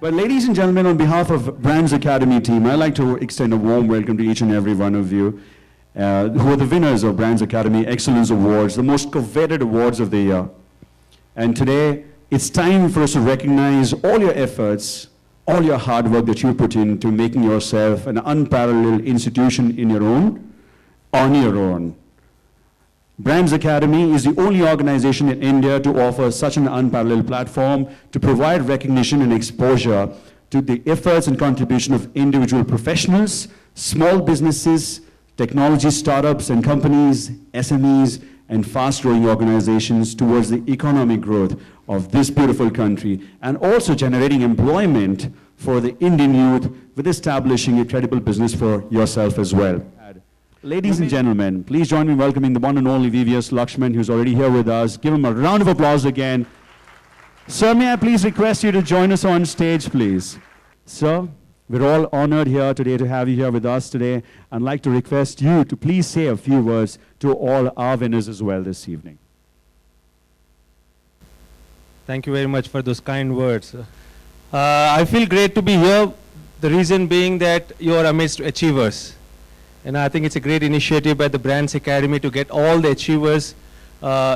Well, ladies and gentlemen, on behalf of Brands Academy team, I'd like to extend a warm welcome to each and every one of you who are the winners of Brands Academy Excellence Awards, the most coveted awards of the year. And today, it's time for us to recognize all your efforts, all your hard work that you put into making yourself an unparalleled institution in your own, on your own. Brands Academy is the only organization in India to offer such an unparalleled platform to provide recognition and exposure to the efforts and contribution of individual professionals, small businesses, technology startups and companies, SMEs, and fast-growing organizations towards the economic growth of this beautiful country, and also generating employment for the Indian youth with establishing a credible business for yourself as well. Ladies and gentlemen, please join me in welcoming the one and only VVS Lakshman, who's already here with us. Give him a round of applause again. Sir, may I please request you to join us on stage, please? Sir, we're all honored here today to have you here with us today. I'd like to request you to please say a few words to all our winners as well this evening. Thank you very much for those kind words. I feel great to be here. The reason being that you are amidst achievers. And I think it's a great initiative by the Brands Academy to get all the achievers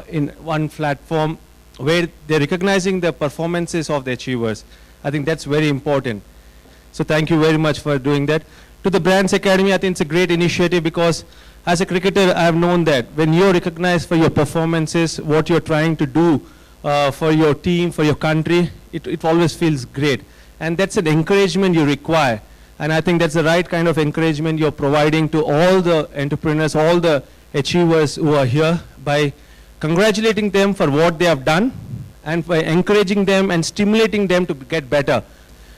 in one platform where they're recognizing the performances of the achievers. I think that's very important. So thank you very much for doing that. To the Brands Academy, I think it's a great initiative because as a cricketer, I've known that when you're recognized for your performances, what you're trying to do for your team, for your country, it always feels great. And that's an encouragement you require. And I think that's the right kind of encouragement you're providing to all the entrepreneurs, all the achievers who are here by congratulating them for what they have done and by encouraging them and stimulating them to get better.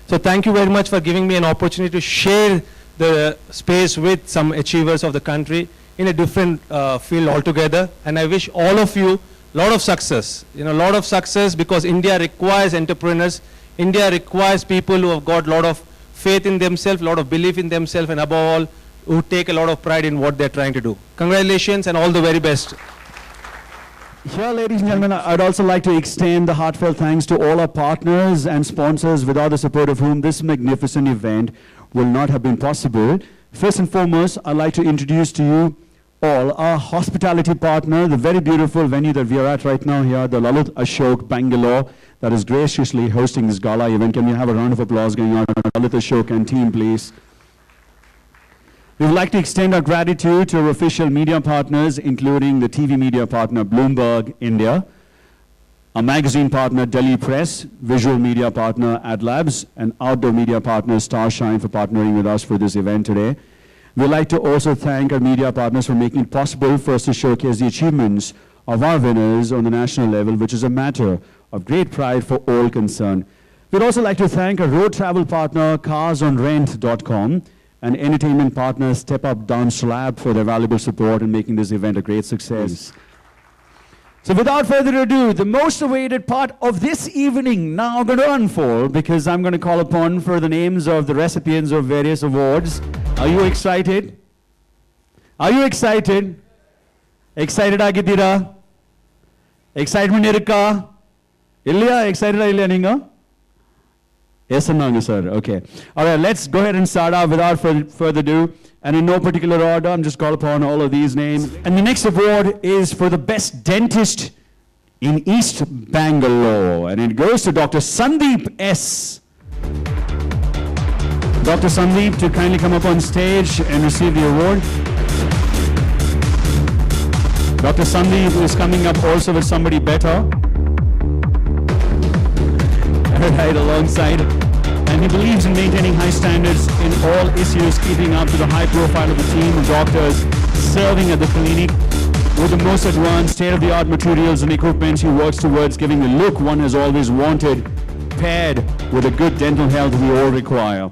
So thank you very much for giving me an opportunity to share the space with some achievers of the country in a different field altogether. And I wish all of you a lot of success, a lot of success, because India requires entrepreneurs. India requires people who have got a lot of faith in themselves, a lot of belief in themselves, and above all, who take a lot of pride in what they're trying to do. Congratulations and all the very best. Here, ladies and gentlemen, I'd also like to extend the heartfelt thanks to all our partners and sponsors, without the support of whom this magnificent event will not have been possible. First and foremost, I'd like to introduce to you all our hospitality partner, the very beautiful venue that we are at right now here, the Lalit Ashok Bangalore, that is graciously hosting this gala event. Can we have a round of applause going on to Lalit Ashok and team, please? We would like to extend our gratitude to our official media partners, including the TV media partner Bloomberg India, our magazine partner Delhi Press, visual media partner AdLabs, and outdoor media partner Starshine for partnering with us for this event today. We'd like to also thank our media partners for making it possible for us to showcase the achievements of our winners on the national level, which is a matter of great pride for all concerned. We'd also like to thank our road travel partner carsonrent.com and entertainment partner Step Up Dance Lab for their valuable support in making this event a great success. So without further ado, the most awaited part of this evening now going to unfold, because I'm going to call upon for the names of the recipients of various awards. Are you excited? Are you excited? Excited agidira? Excitement irukka? Illa excited illa ninga? Yes and no, sir. Okay. All right, let's go ahead and start out without further ado. And in no particular order, I'm just call upon all of these names. And the next award is for the best dentist in East Bangalore. And it goes to Dr. Sandeep S. Dr. Sandeep to kindly come up on stage and receive the award. Dr. Sandeep is coming up also with somebody better. Right alongside. And he believes in maintaining high standards in all issues, keeping up to the high profile of the team of doctors serving at the clinic with the most advanced state-of-the-art materials and equipment. He works towards giving the look one has always wanted, paired with the good dental health we all require.